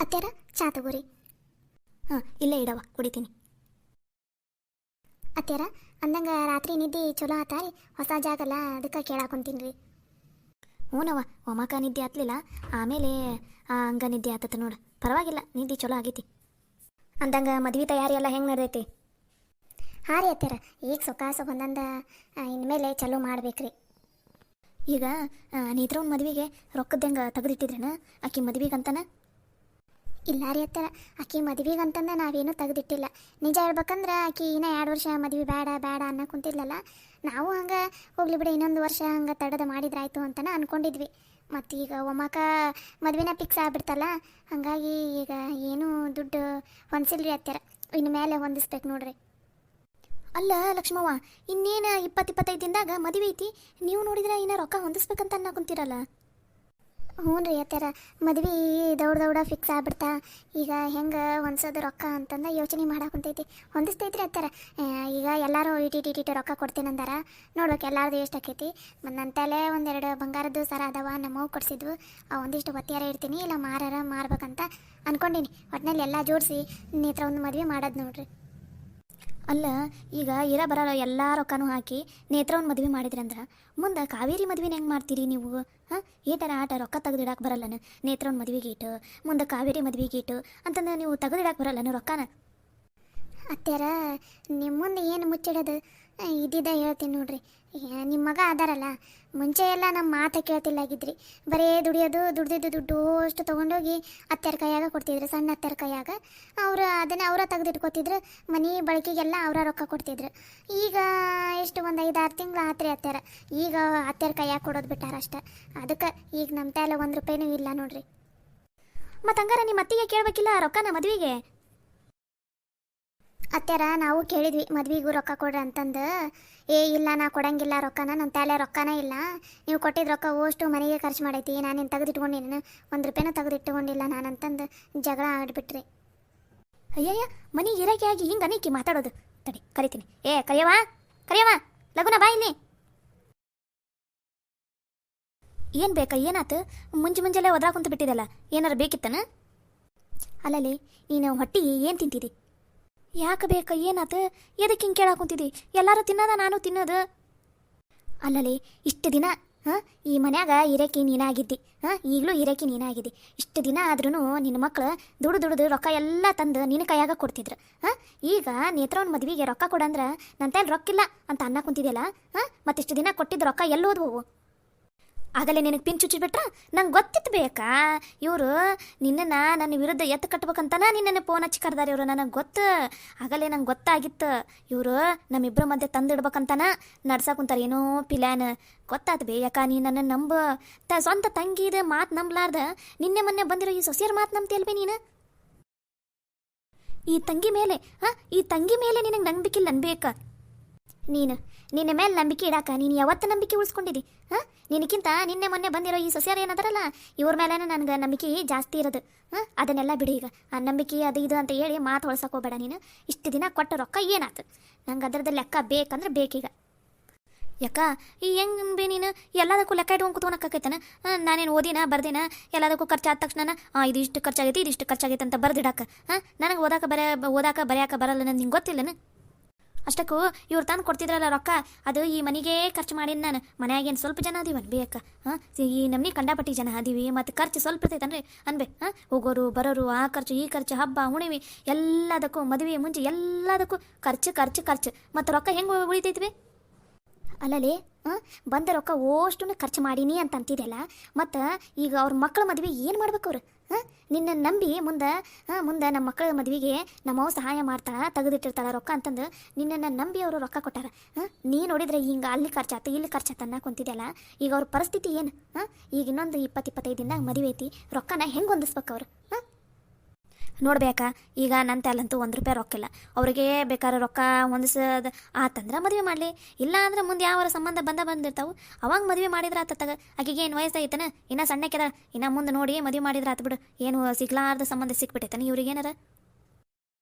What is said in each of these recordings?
ಅತ್ಯಾರ ಚಾ ತಗೋರಿ. ಹಾಂ ಇಲ್ಲೇ ಇಡವ ಕುಡಿತೀನಿ. ಅತ್ಯಾರ ಅಂದಂಗೆ ರಾತ್ರಿ ನಿದ್ದೆ ಚಲೋ ಆತಾರಿ, ಹೊಸ ಜಾಗಲ್ಲ ಅದಕ್ಕೆ ಕೇಳಾಕೊಂತೀನಿ ರೀ. ಹ್ಞೂನವ ಒಮ್ಮಕ ನಿದ್ದೆ ಹತ್ತಲಿಲ್ಲ, ಆಮೇಲೆ ಹಂಗ ನಿದ್ದೆ ಆತತ ನೋಡು. ಪರವಾಗಿಲ್ಲ, ನಿದ್ದೆ ಚಲೋ ಆಗೈತಿ. ಅಂದಂಗೆ ಮದ್ವೆ ತಯಾರಿ ಎಲ್ಲ ಹೆಂಗೆ ನಡೆದೈತಿ? ಹಾಂ ರೀ ಅತ್ಯಾರ, ಈಗ ಸೊಕಾಸ ಒಂದೊಂದು ಇನ್ಮೇಲೆ ಚಲೋ ಮಾಡ್ಬೇಕ್ರಿ. ಈಗ ನೇತ್ರವ್ನ ಮದುವೆಗೆ ರೊಕ್ಕದ ಹೆಂಗೆ ತೆಗೆದಿಟ್ಟಿದ್ರೇನ ಆಕಿ ಮದ್ವೆಗಂತನ? ಇಲ್ಲ ರೀ ಅತ್ತರ, ಆಕಿ ಮದ್ವೆಗಂತಂದ ನಾವೇನು ತೆಗೆದಿಟ್ಟಿಲ್ಲ. ನಿಜ ಹೇಳ್ಬೇಕಂದ್ರೆ ಆಕಿ ಇನ್ನೂ 2 ವರ್ಷ ಮದ್ವೆ ಬೇಡ ಬೇಡ ಅನ್ನೋ ಕುಂತಿದ್ಲಲ್ಲ, ನಾವು ಹಂಗೆ ಹೋಗ್ಲಿ ಬಿಡಿ ಇನ್ನೊಂದು ವರ್ಷ ಹಂಗೆ ತಡದ ಮಾಡಿದ್ರಾಯ್ತು ಅಂತನ ಅಂದ್ಕೊಂಡಿದ್ವಿ. ಮತ್ತು ಈಗ ಒಮ್ಮಕ ಮದ್ವೆನ ಫಿಕ್ಸ್ ಆಗ್ಬಿಡ್ತಲ್ಲ, ಹಾಗಾಗಿ ಈಗ ಏನೂ ದುಡ್ಡು ಹೊಂದಿಸಿಲ್ರಿ ಅತ್ತರ, ಇನ್ನು ಮೇಲೆ ಹೊಂದಿಸ್ಬೇಕು ನೋಡ್ರಿ. ಅಲ್ಲ ಲಕ್ಷ್ಮವ್ವ, ಇನ್ನೇನು 20-25 ದಿನದಾಗ ಮದುವೆ ಐತಿ, ನೀವು ನೋಡಿದ್ರೆ ಇನ್ನು ರೊಕ್ಕ ಹೊಂದಿಸ್ಬೇಕಂತ ಅನ್ನಕುಂತೀರಲ್ಲ? ಹ್ಞೂ ರೀ ಅತ್ತರ, ಮದ್ವೆ ದೌಡ ಫಿಕ್ಸ್ ಆಗ್ಬಿಡ್ತಾ, ಈಗ ಹೆಂಗೆ ಹೊಂದ್ಸೋದು ರೊಕ್ಕ ಅಂತಂದು ಯೋಚನೆ ಮಾಡಾಕುಂತೈತಿ. ಹೊಂದಿಸ್ತೈತ್ರಿ ಅತ್ತರ, ಈಗ ಎಲ್ಲರೂ ಇಟಿಟಿ ರೊಕ್ಕ ಕೊಡ್ತೇನಂದಾರ. ನೋಡ್ಬೇಕು ಎಲ್ಲಾರ್ದು ಎಷ್ಟು ಆಕೈತಿ. ಮತ್ತು ನನ್ನ ತಲೆ 1-2 ಬಂಗಾರದ್ದು ಸರ ಅದಾವ, ನಮ್ಮವು ಕೊಡಿಸಿದ್ವು. ಒಂದಿಷ್ಟು ಒತ್ತಿಯಾರ ಇಡ್ತೀನಿ, ಇಲ್ಲ ಮಾರ್ಬೇಕಂತ ಅಂದ್ಕೊಂಡೀನಿ. ಒಟ್ಟಿನಲ್ಲಿ ಎಲ್ಲ ಜೋಡಿಸಿ ನೇತ್ರ ಒಂದು ಮದುವೆ ಮಾಡೋದು ನೋಡ್ರಿ. ಅಲ್ಲ, ಈಗ ಬರಲ್ಲ ಎಲ್ಲ ರೊಕ್ಕನೂ ಹಾಕಿ ನೇತ್ರವ್ನ ಮದುವೆ ಮಾಡಿದ್ರಂದ್ರೆ ಮುಂದೆ ಕಾವೇರಿ ಮದುವೆನ ಹೆಂಗೆ ಮಾಡ್ತೀರಿ ನೀವು? ಹಾಂ, ಏಟರ ಆಟ ರೊಕ್ಕ ತೆಗೆದಿಡಕ್ಕೆ ಬರಲ್ಲನ? ನೇತ್ರವ್ನ ಮದುವೆಗೆ ಇಟ್ಟು ಮುಂದೆ ಕಾವೇರಿ ಮದುವೆಗೆ ಇಟ್ಟು ಅಂತಂದ್ರೆ ನೀವು ತೆಗೆದಿಡಕ್ಕೆ ಬರಲ್ಲನ ರೊಕ್ಕನ? ಅತ್ಯಾರ, ನಿಮ್ಮ ಮುಂದೆ ಏನು ಮುಚ್ಚಿಡೋದು, ಇದ್ದಿದ್ದ ಹೇಳ್ತೀನಿ ನೋಡ್ರಿ. ನಿಮ್ಮ ಮಗ ಅದಾರಲ್ಲ, ಮುಂಚೆ ಎಲ್ಲ ನಮ್ಮ ಮಾತು ಕೇಳ್ತಿಲ್ಲಾಗಿದ್ರಿ. ಬರೀ ದುಡಿಯೋದು, ದುಡ್ದಿದ್ದು ದುಡ್ಡು ಅಷ್ಟು ತೊಗೊಂಡೋಗಿ ಅತ್ಯಾರ ಕೈಯಾಗ ಕೊಡ್ತಿದ್ರು, ಸಣ್ಣ ಅತ್ಯಾರ ಕೈಯಾಗ. ಅದನ್ನು ಅವರ ತೆಗೆದಿಟ್ಕೊತಿದ್ರು, ಮನೆ ಬಳಕೆಗೆಲ್ಲ ಅವರ ರೊಕ್ಕ ಕೊಡ್ತಿದ್ರು. ಈಗ ಎಷ್ಟು ಒಂದು 5-6 ತಿಂಗಳು ಆತ್ರಿ ಅತ್ಯಾರ, ಈಗ ಅತ್ಯಾರ ಕೈಯಾಗ ಕೊಡೋದು ಬಿಟ್ಟಾರ ಅಷ್ಟೆ. ಅದಕ್ಕೆ ಈಗ ನಮ್ಮ ತಲೆ 1 ರೂಪಾಯಿನೂ ಇಲ್ಲ ನೋಡ್ರಿ. ಮತ್ತು ಹಂಗಾರ ನಿಮ್ಮ ಅತ್ತಿಗೆ ಕೇಳಬೇಕಿಲ್ಲ ರೊಕ್ಕನ ಮದುವೆಗೆ? ಅತ್ಯಾರ, ನಾವು ಕೇಳಿದ್ವಿ ಮದ್ವೆಗೂ ರೊಕ್ಕ ಕೊಡ್ರಿ ಅಂತಂದು. ಇಲ್ಲ ನಾ ಕೊಡಂಗಿಲ್ಲ ರೊಕ್ಕನ, ನನ್ನ ತಲೆ ರೊಕ್ಕನೇ ಇಲ್ಲ, ನೀವು ಕೊಟ್ಟಿದ್ದು ರೊಕ್ಕ ಅಷ್ಟು ಮನೆಗೆ ಖರ್ಚು ಮಾಡೈತಿ, ನಾನೇನು ತೆಗೆದಿಟ್ಕೊಂಡಿನ 1 ರೂಪಾಯಿನೂ ತೆಗೆದಿಟ್ಕೊಂಡಿಲ್ಲ ನಾನಂತಂದು ಜಗಳ ಆಡ್ಬಿಟ್ರಿ. ಅಯ್ಯಯ್ಯ, ಮನೆ ಗಿರಾಕಿ ಆಗಿ ಹಿಂಗೆ ಅನೇಕಿ ಮಾತಾಡೋದು. ತಡಿ ಕರಿತೀನಿ. ಕರಿಯವ ಲಗುನ ಬಾ ಇಲ್ಲಿ. ಏನು ಬೇಕಾ, ಏನಾತು? ಮುಂಜಾನೆ ಒದ್ರಾಕುಂತ ಬಿಟ್ಟಿದಲ್ಲ, ಏನಾರು ಬೇಕಿತ್ತನ? ಅಲ್ಲಲ್ಲಿ ನೀನು ಹೊಟ್ಟಿಗೆ ಏನು ತಿಂತಿದ್ದಿ? ಯಾಕೆ ಬೇಕಾ, ಏನಾತ? ಎದಕ್ಕೆ ಹಿಂಗೆ ಕೇಳಾಕುಂತಿದ್ದಿ? ಎಲ್ಲರೂ ತಿನ್ನೋದ, ನಾನು ತಿನ್ನೋದು. ಅಲ್ಲಲ್ಲಿ ಇಷ್ಟು ದಿನ ಈ ಮನ್ಯಾಗ ಇರಕ್ಕೆ ನೀನಾಗಿದ್ದಿ, ಈಗಲೂ ಇರಕ್ಕೆ ನೀನಾಗಿದ್ದಿ. ಇಷ್ಟು ದಿನ ಆದ್ರೂ ನಿನ್ನ ಮಕ್ಕಳು ದುಡ್ದು ರೊಕ್ಕ ಎಲ್ಲ ತಂದು ನಿನ್ನ ಕೈಯಾಗ ಕೊಡ್ತಿದ್ರು. ಈಗ ನೇತ್ರವ್ನ ಮದುವೆಗೆ ರೊಕ್ಕ ಕೊಡಂದ್ರೆ ನನ್ನ ತಲೆ ರೊಕ್ಕಿಲ್ಲ ಅಂತ ಅನ್ನಕುಂತಿದ್ಯಲ್ಲ. ಮತ್ತಿಷ್ಟು ದಿನ ಕೊಟ್ಟಿದ್ದು ರೊಕ್ಕ ಎಲ್ಲೋದ್ವು? ಆಗಲೇ ನಿನಗೆ ಪಿನ್ ಚುಚ್ಚಿಬಿಟ್ರ? ನಂಗೆ ಗೊತ್ತಿತ್ತು ಬೇಕಾ, ಇವರು ನಿನ್ನನ್ನು ನನ್ನ ವಿರುದ್ಧ ಎತ್ತು ಕಟ್ಬೇಕಂತನ ನಿನ್ನನ್ನು ಫೋನ್ ಹಚ್ಚಿ ಕರೆದಾರೆ ಇವರು. ನನಗೆ ಗೊತ್ತು, ಆಗಲೇ ನಂಗೆ ಗೊತ್ತಾಗಿತ್ತು. ಇವರು ನಮ್ಮಿಬ್ಬರ ಮಧ್ಯೆ ತಂದಿಡ್ಬೇಕಂತನ ನಡ್ಸಾಕುಂತಾರೆ ಏನೋ ಪಿಲ್ಯಾನ್. ಗೊತ್ತಾತು ಬೇ, ಯಾಕ ನೀ ನನ್ನ ಸ್ವಂತ ತಂಗಿದ ಮಾತು ನಂಬಲಾರ್ದ ನಿನ್ನೆ ಮೊನ್ನೆ ಬಂದಿರೋ ಈ ಸೊಸೆಯರ ಮಾತು ನಂಬ್ತಿಯಲ್ವೇ ನೀನು? ಈ ತಂಗಿ ಮೇಲೆ ನಿನಗೆ ನಂಬಿಕಿಲ್ಲ ಅನ್ಬೇಕಾ? ನಿನ್ನ ಮೇಲೆ ನಂಬಿಕೆ ಇಡಾಕ ನೀನು ಯಾವತ್ತು ನಂಬಿಕೆ ಉಳಿಸ್ಕೊಂಡಿದ್ದಿ? ನಿನಕ್ಕಿಂತ ನಿನ್ನೆ ಮೊನ್ನೆ ಬಂದಿರೋ ಈ ಸೊಸೆಯರು ಏನದಾರಲ್ಲ, ಇವ್ರ ಮೇಲೆ ನನಗೆ ನಂಬಿಕೆ ಜಾಸ್ತಿ ಇರೋದು. ಅದನ್ನೆಲ್ಲ ಬಿಡಿ. ಈಗ ಆ ನಂಬಿಕೆ ಅದು ಇದು ಅಂತ ಹೇಳಿ ಮಾತು ಹೊಳ್ಸಕ್ಕೆ ಹೋಗ್ಬೇಡ ನೀನು. ಇಷ್ಟು ದಿನ ಕೊಟ್ಟ ರೊಕ್ಕ ಏನಾಯ್ತು? ನಂಗೆ ಅದರದ್ದು ಲೆಕ್ಕ ಬೇಕಂದ್ರೆ ಬೇಕೀಗ. ಯಾಕ ಈ ಹೆಂಗೆ ನೀನು ಎಲ್ಲದಕ್ಕೂ ಲೆಕ್ಕ ಇಟ್ಕೊಂಡು ಕೂತ್ಕೊಳಕ್ಕಾಕೈತನ? ನಾನೇನು ಓದಿನ ಬರ್ದಿನ ಎಲ್ಲದಕ್ಕೂ ಖರ್ಚಾದ ತಕ್ಷಣ ಇದು ಇಷ್ಟು ಖರ್ಚಾಗೈತಿ, ಇದಿಷ್ಟು ಖರ್ಚಾಗೈತೆ ಅಂತ ಬರ್ದಿಡಾಕ? ನನಗೆ ಓದಾಕ ಬರೆಯಾಕ ಬರಲ್ಲ, ನಿಂಗೆ ಗೊತ್ತಿಲ್ಲನ? ಅಷ್ಟಕ್ಕೂ ಇವ್ರು ತಂದು ಕೊಡ್ತಿದ್ರಲ್ಲ ರೊಕ್ಕ, ಅದು ಈ ಮನೆಗೆ ಖರ್ಚು ಮಾಡೀನಿ ನಾನು. ಮನೆಯಾಗೇನು ಸ್ವಲ್ಪ ಜನ ಅದೀವನ್ ಬೇಕ? ಈ ನಮ್ನಿ ಕಂಡಾಪಟ್ಟಿ ಜನ ಅದೀವಿ, ಮತ್ತು ಖರ್ಚು ಸ್ವಲ್ಪ ಇರ್ತೈತನ್ರಿ ಅನ್ಬೇ. ಹೋಗೋರು ಬರೋರು, ಆ ಖರ್ಚು ಈ ಖರ್ಚು, ಹಬ್ಬ ಹುಣಿವಿ ಎಲ್ಲದಕ್ಕೂ, ಮದುವೆ ಮುಂಚೆ ಎಲ್ಲದಕ್ಕೂ ಖರ್ಚು. ಮತ್ತು ರೊಕ್ಕ ಹೆಂಗೆ ಉಳಿತೈತಿ? ಅಲ್ಲಲ್ಲಿ ಬಂದ ರೊಕ್ಕ ಓಷ್ಟು ಖರ್ಚು ಮಾಡೀನಿ ಅಂತ ಅಂತಿದೆಯಲ್ಲ, ಮತ್ತು ಈಗ ಅವ್ರ ಮಕ್ಕಳ ಮದುವೆ ಏನು ಮಾಡ್ಬೇಕು ಅವ್ರು? ನಿನ್ನ ನಂಬಿ ಮುಂದೆ ನಮ್ಮ ಮಕ್ಕಳ ಮದುವೆಗೆ ನಮ್ಮವ್ ಸಹಾಯ ಮಾಡ್ತಾಳ, ತೆಗೆದಿಟ್ಟಿರ್ತಾಳ ರೊಕ್ಕ ಅಂತಂದು ನಿನ್ನನ್ನು ನಂಬಿ ಅವರು ರೊಕ್ಕ ಕೊಟ್ಟಾರ. ನೀ ನೋಡಿದ್ರೆ ಹಿಂಗೆ ಅಲ್ಲಿ ಖರ್ಚಾತ ಇಲ್ಲಿ ಖರ್ಚಾತ ಅನ್ನಕೊಂತಿದೆಯಲ್ಲ, ಈಗ ಅವ್ರ ಪರಿಸ್ಥಿತಿ ಏನು? ಈಗ ಇನ್ನೊಂದು 20-25 ದಿನದಾಗ ಮದುವೆ ಐತಿ, ರೊಕ್ಕನ ಹೆಂಗೆ ಹೊಂದಿಸ್ಬೇಕು ಅವರು? ನೋಡ್ಬೇಕಾ, ಈಗ ನನ್ನ ತಲಂತೂ 1 ರೂಪಾಯಿ ರೊಕ್ಕಿಲ್ಲ. ಅವ್ರಿಗೆ ಬೇಕಾದ್ರೆ ರೊಕ್ಕ ಹೊಂದಿಸೋದು ಆತಂದ್ರೆ ಮದುವೆ ಮಾಡಲಿ, ಇಲ್ಲ ಅಂದ್ರೆ ಮುಂದೆ ಯಾವ ಸಂಬಂಧ ಬಂದಿರ್ತಾವೆ ಅವಾಗ ಮದುವೆ ಮಾಡಿದ್ರೆ ಆತತ್ತಾಗ. ಆಕೆಗೆ ಏನು ವಯಸ್ಸಾಗಿತ್ತನ, ಇನ್ನೂ ಸಣ್ಣಕ್ಕೆದ, ಇನ್ನು ಮುಂದೆ ನೋಡಿ ಮದುವೆ ಮಾಡಿದ್ರೆ ಆತು ಬಿಡು. ಏನು ಸಿಗ್ಲಾರ್ದ ಸಂಬಂಧ ಸಿಕ್ಬಿಟ್ಟೈತಾನೆ ಇವ್ರಿಗೇನಾರ?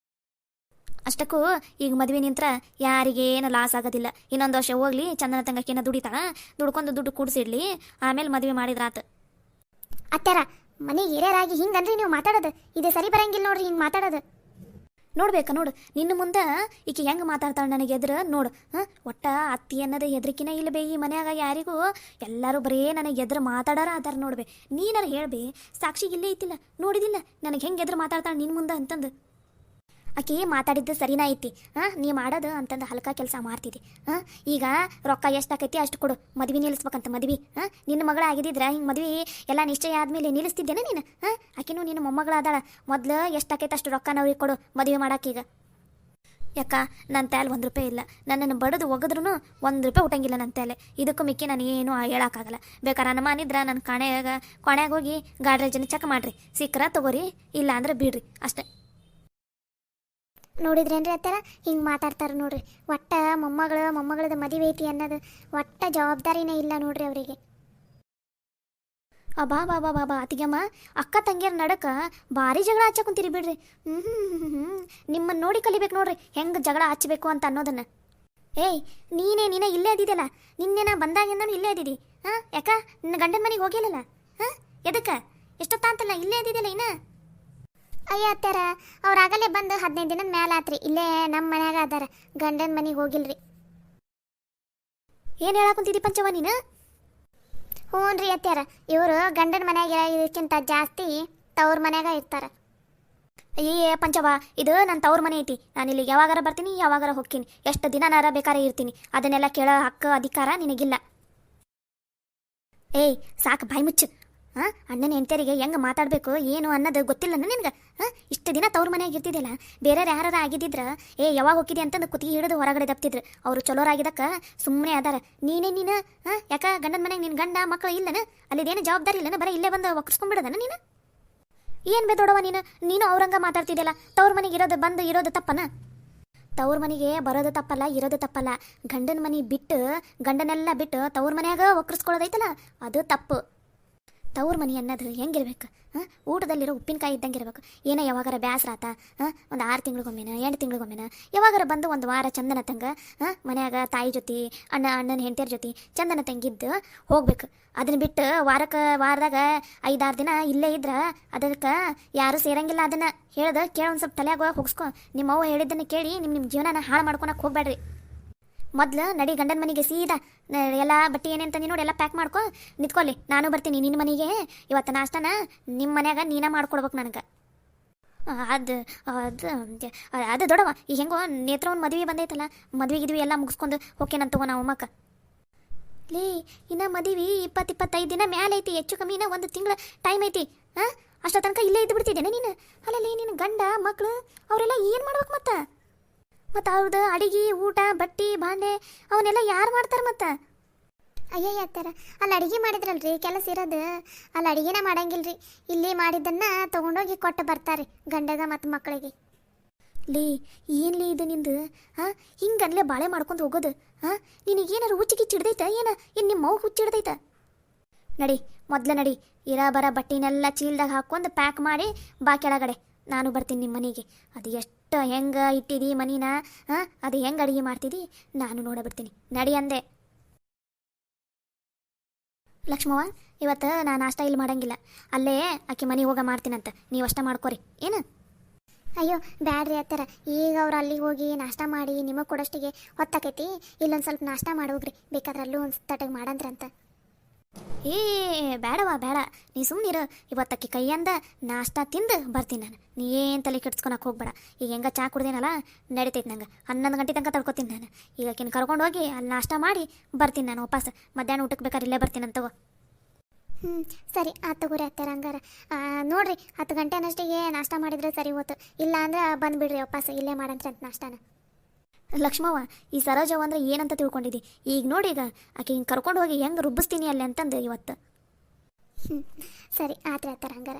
ಅಷ್ಟಕ್ಕೂ ಈಗ ಮದುವೆ ನಿಂತ್ರ ಯಾರಿಗೇನು ಲಾಸ್ ಆಗೋದಿಲ್ಲ. ಇನ್ನೊಂದು ವರ್ಷ ಹೋಗ್ಲಿ, ಚಂದನ ತಂಗಕ್ಕೇನ ದುಡಿತಾಳ, ದುಡ್ಕೊಂಡು ದುಡ್ಡು ಕೂಡಿಸಿಡ್ಲಿ, ಆಮೇಲೆ ಮದುವೆ ಮಾಡಿದ್ರಾತು. ಅತ್ತಾರ ಮನೆಗೆ ಹಿರಿಯರಾಗಿ ಹಿಂಗನ್ರಿ ನೀವು ಮಾತಾಡೋದು ಇದು ಸರಿ ಬರಂಗಿಲ್ಲ ನೋಡ್ರಿ ಹಿಂಗೆ ಮಾತಾಡೋದು. ನೋಡ್ಬೇಕಾ ನೋಡು ನಿನ್ನ ಮುಂದೆ ಈಕೆ ಹೆಂಗೆ ಮಾತಾಡ್ತಾಳೆ ನನಗೆ ಎದುರು ನೋಡು. ಒಟ್ಟ ಅತ್ತಿ ಅನ್ನೋದು ಹೆದ್ರಿಕಿನ ಇಲ್ಲ ಬೇ ಈ ಮನ್ಯಾಗ ಯಾರಿಗೂ. ಎಲ್ಲರೂ ಬರೇ ನನಗೆ ಎದುರು ಮಾತಾಡಾರ ಅದಾರ ನೋಡ್ಬೇ. ನೀನಾರ ಹೇಳ್ಬೇ, ಸಾಕ್ಷಿಗೆ ಇಲ್ಲೇ ಐತಿಲ್ಲ ನೋಡಿದಿಲ್ಲ ನನಗೆ ಹೆಂಗೆ ಎದುರು ಮಾತಾಡ್ತಾಳೆ ನಿನ್ನ ಮುಂದೆ ಅಂತಂದು. ಆಕೆ ಮಾತಾಡಿದ್ದು ಸರಿನಾ ಐತಿ. ನೀ ಮಾಡೋದು ಅಂತಂದು ಹಲ್ಕ ಕೆಲಸ ಮಾಡ್ತಿದ್ದಿ. ಈಗ ರೊಕ್ಕ ಎಷ್ಟಾಕೈತಿ ಅಷ್ಟು ಕೊಡು, ಮದ್ವೆ ನಿಲ್ಲಿಸ್ಬೇಕಂತ ಮದ್ವೆ. ನಿನ್ನ ಮಗಳ ಆಗಿದ್ದಿದ್ರೆ ಹಿಂಗೆ ಮದ್ವೆ ಎಲ್ಲ ನಿಶ್ಚಯ ಆದಮೇಲೆ ನಿಲ್ಲಿಸ್ತಿದ್ದೇನೆ ನೀನು. ಆಕೆನೂ ನಿನ್ನ ಮೊಮ್ಮಗಳಾದಾಳ, ಮೊದ್ಲು ಎಷ್ಟಾಕೈತೆ ಅಷ್ಟು ರೊಕ್ಕ ನಾವ್ರಿಗೆ ಕೊಡು ಮದುವೆ ಮಾಡಾಕೀಗ. ಯಾಕ ನನ್ನ ತಲೆ ₹1 ಇಲ್ಲ, ನನ್ನನ್ನು ಬಡದು ಒಗದ್ರೂ ₹1 ಊಟಂಗಿಲ್ಲ ನನ್ನ ತಲೆ. ಇದಕ್ಕೂ ಮಿಕ್ಕಿ ನಾನು ಏನು ಹೇಳೋಕ್ಕಾಗಲ್ಲ. ಬೇಕಾರೆ ಅನುಮಾನಿದ್ರೆ ನನ್ನ ಕೊನೆಯಾಗ ಹೋಗಿ ಗಾಡ್ರೇಜನ್ನು ಚೆಕ್ ಮಾಡಿರಿ, ಸಿಕ್ಕರ ತಗೋರಿ, ಇಲ್ಲ ಅಂದ್ರೆ ಬಿಡ್ರಿ ಅಷ್ಟೇ. ನೋಡಿದ್ರೇನ್ರಿ ಅತ್ತಾರ ಹಿಂಗೆ ಮಾತಾಡ್ತಾರೆ ನೋಡ್ರಿ. ಒಟ್ಟ ಮೊಮ್ಮಗಳದ ಮದುವೆ ಐತಿ ಅನ್ನೋದು ಒಟ್ಟ ಜವಾಬ್ದಾರಿನೇ ಇಲ್ಲ ನೋಡ್ರಿ ಅವರಿಗೆ. ಬಾ ಬಾ ಬಾ ಬಾ ಬಾ ಅತ್ತಿಗೆಮ್ಮ, ಅಕ್ಕ ತಂಗಿಯರ ನಡಕ ಭಾರಿ ಜಗಳ ಹಚ್ಚಕೊಂತೀರಿ ಬಿಡ್ರಿ. ನಿಮ್ಮನ್ನು ನೋಡಿ ಕಲಿಬೇಕು ನೋಡ್ರಿ ಹೆಂಗೆ ಜಗಳ ಹಚ್ಚಬೇಕು ಅಂತ ಅನ್ನೋದನ್ನ. ಏಯ್ ನೀನೇ ಇಲ್ಲೇ ಅದಿದೆಯಲ್ಲ, ನಿನ್ನೆ ಬಂದಾಗಿಂದನೂ ಇಲ್ಲೇ ಅದಿದಿ. ಯಾಕ ನಿನ್ನ ಗಂಡನ ಮನೆಗೆ ಹೋಗಿಲ್ಲಲ್ಲ? ಎದಕ್ಕೆ ಎಷ್ಟೊತ್ತ ಅಂತಲ್ಲ ಇಲ್ಲೇ ಅದಿದೆಯಲ್ಲ ಇನ್ನ? ಅಯ್ಯ ಅತ್ತಾರ ಅವ್ರು ಆಗಲೇ ಬಂದು 15 ದಿನದ ಮೇಲೆ ಆತ್ರಿ, ಇಲ್ಲೇ ನಮ್ಮ ಮನ್ಯಾಗ ಅದಾರ, ಗಂಡನ ಮನೆಗೆ ಹೋಗಿಲ್ರಿ. ಏನು ಹೇಳಾಕುಂತಿದ್ದಿ ಪಂಚವ ನೀನು? ಹ್ಞೂ ರೀ ಅತ್ತಾರ, ಇವರು ಗಂಡನ ಮನ್ಯಾಗ ಇದಕ್ಕಿಂತ ಜಾಸ್ತಿ ತವ್ರ ಮನ್ಯಾಗ ಇರ್ತಾರೆ. ಅಯ್ಯೇ ಪಂಚವ, ಇದು ನನ್ನ ತವ್ರ ಮನೆ ಐತಿ. ನಾನು ಇಲ್ಲಿ ಯಾವಾಗಾರ ಬರ್ತೀನಿ, ಯಾವಾಗಾರ ಹೋಗ್ತೀನಿ, ಎಷ್ಟು ದಿನನಾರ ಬೇಕಾರೆ ಇರ್ತೀನಿ. ಅದನ್ನೆಲ್ಲ ಕೇಳೋ ಹಕ್ಕು ಅಧಿಕಾರ ನಿನಗಿಲ್ಲ. ಏಯ್ ಸಾಕು ಬಾಯಿ ಮುಚ್ಚು. ಅಣ್ಣನ ಹೆಂಡತಿಯರಿಗೆ ಹೆಂಗೆ ಮಾತಾಡಬೇಕು ಏನು ಅನ್ನೋದು ಗೊತ್ತಿಲ್ಲ ನಿನಗೆ? ಇಷ್ಟು ದಿನ ತವ್ರ ಮನೆಯಾಗ ಇರ್ತಿದ್ದಿಲ್ಲ, ಬೇರೆ ಯಾರು ಆಗಿದ್ದಿದ್ರೆ ಯಾವಾಗ ಹೋಗಿದ್ದೆ ಅಂತಂದು ಕುತ್ತಿಗೆ ಹಿಡಿದು ಹೊರಗಡೆ ದಪ್ತಿದ್ರು. ಅವರು ಚಲೋರಾಗಿದ್ದಕ್ಕೆ ಸುಮ್ಮನೆ ಅದಾರ. ನೀನು ಯಾಕ ಗಂಡನ ಮನೆಗೆ ನಿನ್ನ ಗಂಡ ಮಕ್ಕಳು ಇಲ್ಲನ? ಅಲ್ಲಿದೇನು ಜವಾಬ್ದಾರಿ ಇಲ್ಲನ? ಬರೀ ಇಲ್ಲೇ ಬಂದು ಒಕ್ಕರ್ಸ್ಕೊಂಡ್ಬಿಡೋದನ ನೀನು? ಏನು ಬೇ ದೊಡವ ನೀನು ಅವ್ರಂಗ ಮಾತಾಡ್ತಿದ್ದಲ್ಲ. ತವ್ರ ಮನೆಗೆ ಇರೋದು ತಪ್ಪನ? ತವ್ರ ಮನೆಗೆ ಬರೋದು ತಪ್ಪಲ್ಲ, ಇರೋದು ತಪ್ಪಲ್ಲ. ಗಂಡನ ಮನೆ ಬಿಟ್ಟು ಗಂಡನೆಲ್ಲ ಬಿಟ್ಟು ತವ್ರ ಮನೆಯಾಗ ಒಕ್ಕರ್ಸ್ಕೊಳ್ಳೋದೈತಲ್ಲ ಅದು ತಪ್ಪು. ತವ್ರ ಮನೆ ಅನ್ನೋದು ಹೆಂಗಿರ್ಬೇಕು? ಊಟದಲ್ಲಿರೋ ಉಪ್ಪಿನಕಾಯಿ ಇದ್ದಂಗೆ ಇರಬೇಕು. ಏನೋ ಯಾವಾಗಾರ ಬ್ಯಾಸ್ರಾತ ಒಂದು 6 ತಿಂಗಳಿಗೊಮ್ಮೆನ 8 ತಿಂಗಳಿಗೊಮ್ಮೆನ ಯಾವಾಗಾರ ಬಂದು ಒಂದು ವಾರ ಚಂದನ ತಂಗ ಮನ್ಯಾಗ ತಾಯಿ ಜೊತೆ ಅಣ್ಣನ ಹೆಂಡತಿಯರ ಜೊತೆ ಚಂದನ ತಂಗಿದ್ದು ಹೋಗ್ಬೇಕು. ಅದನ್ನ ಬಿಟ್ಟು ವಾರದಾಗ 5-6 ದಿನ ಇಲ್ಲೇ ಇದ್ರೆ ಅದಕ್ಕೆ ಯಾರೂ ಸೇರಂಗಿಲ್ಲ. ಅದನ್ನು ಹೇಳ್ದು ಕೇಳಿ ಒಂದು ಸ್ವಲ್ಪ ತಲೆಯಾಗ ಹೋಗಿಸ್ಕೊ. ನಿಮ್ಮ ಅವ್ವ ಹೇಳಿದ್ದನ್ನು ಕೇಳಿ ನಿಮ್ಮ ಜೀವನನ ಹಾಳು ಮಾಡ್ಕೊಳಕ್ಕೆ ಹೋಗ್ಬೇಡ್ರಿ. ಮೊದ್ಲು ನಡಿ ಗಂಡನ ಮನೆಗೆ ಸೀದಾ ಎಲ್ಲ ಬಟ್ಟೆ ಏನೇಂತ ನೋಡಿ ಎಲ್ಲ ಪ್ಯಾಕ್ ಮಾಡ್ಕೊ ನಿಂತ್ಕೊಳ್ಳಿ. ನಾನು ಬರ್ತೀನಿ ನಿನ್ನ ಮನೆಗೆ. ಇವತ್ತು ನಾಷ್ಟನ ನಿಮ್ಮ ಮನ್ಯಾಗ ನೀನ ಮಾಡ್ಕೊಡ್ಬೇಕು ನನಗೆ. ಅದು ಅದು ಅದು ದೊಡವ ಈಗ ಹೆಂಗೋ ನೇತ್ರ ಒಂದು ಮದುವೆ ಬಂದೈತಲ್ಲ, ಮದುವೆಗಿದ್ವಿ ಎಲ್ಲ ಮುಗಿಸ್ಕೊಂಡು ಹೋಗ್ಕೇನಂತ ನಾವು ಅಮ್ಮಕ್ಕ. ಲೇ ಇನ್ನು ಮದುವೆ 20-25 ದಿನ ಮ್ಯಾಲೆ ಐತಿ, ಹೆಚ್ಚು ಕಮ್ಮಿ ಇನ್ನ 1 ತಿಂಗಳ ಟೈಮ್ ಐತಿ. ಅಷ್ಟೋ ತನಕ ಇಲ್ಲೇ ಇದ್ದು ಬಿಡ್ತಿದ್ದೇನೆ ನೀನು? ಅಲ್ಲಲ್ಲಿ ನಿನ್ನ ಗಂಡ ಮಕ್ಕಳು ಅವರೆಲ್ಲ ಏನು ಮಾಡ್ಬೇಕು ಮತ್ತು ಅವ್ರದ್ದು ಅಡಿಗೆ ಊಟ ಬಟ್ಟೆ ಬಾಂಡೆ ಅವನ್ನೆಲ್ಲ ಯಾರು ಮಾಡ್ತಾರೆ ಮತ್ತು? ಅಯ್ಯಯ್ಯ ಅತ್ತಾರ ಅಲ್ಲಿ ಅಡುಗೆ ಮಾಡಿದ್ರಲ್ರಿ ಕೆಲಸ ಇರೋದು, ಅಲ್ಲಿ ಅಡುಗೆನ ಮಾಡಂಗಿಲ್ರಿ. ಇಲ್ಲಿ ಮಾಡಿದ್ದನ್ನು ತೊಗೊಂಡೋಗಿ ಕೊಟ್ಟು ಬರ್ತಾರೆ ಗಂಡಗ ಮತ್ತು ಮಕ್ಕಳಿಗೆ. ಲೇ ಏನ್ಲೇ ಇದು ನಿಂದು? ಹಿಂಗನ್ಲೇ ಬಾಳೆ ಮಾಡ್ಕೊಂಡು ಹೋಗೋದು? ನಿನಗೇನಾರು ಹುಚ್ಚಿಗಿಚ್ಚಿಡ್ದೈತ ಏನು ನಿಮ್ಮ ಮೌ ಹುಚ್ಚಿಡ್ದೈತ? ನಡಿ ಮೊದ್ಲು ನಡಿ, ಬರ ಬಟ್ಟೆನೆಲ್ಲ ಚೀಲ್ದಾಗ ಹಾಕ್ಕೊಂಡು ಪ್ಯಾಕ್ ಮಾಡಿ ಬಾ ಕೆಳಗಡೆ. ನಾನು ಬರ್ತೀನಿ ನಿಮ್ಮ ಮನೆಗೆ. ಅದು ಎಷ್ಟು ಹೆಂಗೆ ಇಟ್ಟಿದಿ ಮನಿನ, ಅದು ಹೆಂಗೆ ಅಡುಗೆ ಮಾಡ್ತಿದ್ದಿ ನಾನು ನೋಡಬಿಡ್ತೀನಿ. ನಡಿ ಅಂದೆ. ಲಕ್ಷ್ಮವ್ವ, ಇವತ್ತು ನಾನು ನಾಷ್ಟ ಇಲ್ಲಿ ಮಾಡಂಗಿಲ್ಲ, ಅಲ್ಲೇ ಆಕೆ ಮನೆಗೆ ಹೋಗ ಮಾಡ್ತೀನಂತ, ನೀವು ಅಷ್ಟ ಮಾಡ್ಕೊರಿ ಏನು? ಅಯ್ಯೋ ಬ್ಯಾಡ್ರಿ ಅತ್ತಾರ, ಈಗ ಅವ್ರು ಅಲ್ಲಿಗೆ ಹೋಗಿ ನಾಷ್ಟ ಮಾಡಿ ನಿಮಗೆ ಕೊಡೋಷ್ಟಿಗೆ ಹೊತ್ತಾಕೈತಿ. ಇಲ್ಲೊಂದು ಸ್ವಲ್ಪ ನಾಷ್ಟ ಮಾಡೋಗ್ರಿ, ಬೇಕಾದ್ರೆ ಅಲ್ಲೂ ಒಂದು ತಟಗೆ ಮಾಡಂದ್ರಂತ. ಏ ಬೇಡವಾ ಬೇಡ, ನೀ ಸುಮ್ಮನಿರು. ಇವತ್ತಕ್ಕೆ ಕೈಯಿಂದ ನಾಷ್ಟ ತಿಂದು ಬರ್ತೀನಿ ನಾನು. ನೀ ಏನು ತಲೆ ಕೆಡ್ಸ್ಕೊಳಕ್ಕೆ ಹೋಗ್ಬೇಡ. ಈಗ ಹೆಂಗೆ ಚಾ ಕುಡ್ದೇನಲ್ಲ ನಡಿತೈತೆ ನಂಗೆ. 11 ಗಂಟೆ ತನಕ ತಡ್ಕೊತೀನಿ ನಾನು. ಈಗ ಆಕಿನ ಕರ್ಕೊಂಡು ಹೋಗಿ ಅಲ್ಲಿ ನಾಷ್ಟ ಮಾಡಿ ಬರ್ತೀನಿ ನಾನು ವಾಪಸ್. ಮಧ್ಯಾಹ್ನ ಊಟಕ್ಕೆ ಬೇಕಾದ್ರೆ ಇಲ್ಲೇ ಬರ್ತೀನಿ ಅಂತ ತಗೋ. ಸರಿ ಆತು ತಗೋರಿ ಅತ್ತಾರ. ಹಂಗಾರ ನೋಡ್ರಿ 10 ಗಂಟೆ ಅನ್ನಷ್ಟಿಗೆ ನಾಷ್ಟ ಮಾಡಿದ್ರೆ ಸರಿ ಹೋತು. ಇಲ್ಲ ಅಂದ್ರೆ ಬಂದುಬಿಡ್ರಿ ವಾಪಸ್, ಇಲ್ಲೇ ಮಾಡಂತ್ರಿ ಅಂತ ನಾಷ್ಟಾನ. ಲಕ್ಷ್ಮವ್ವ, ಈ ಸರೋಜವ್ವ ಅಂದ್ರೆ ಏನಂತ ತಿಳ್ಕೊಂಡಿದ್ದಿ? ಈಗ ನೋಡಿ ಈಗ ಆಕೆ ಹಿಂಗೆ ಕರ್ಕೊಂಡು ಹೋಗಿ ಹೆಂಗೆ ರುಬ್ಬಿಸ್ತೀನಿ ಅಲ್ಲಿ ಅಂತಂದು ಇವತ್ತು. ಸರಿ ಆತ್ರಿ ಅತ್ತಾರ. ಹಂಗಾರ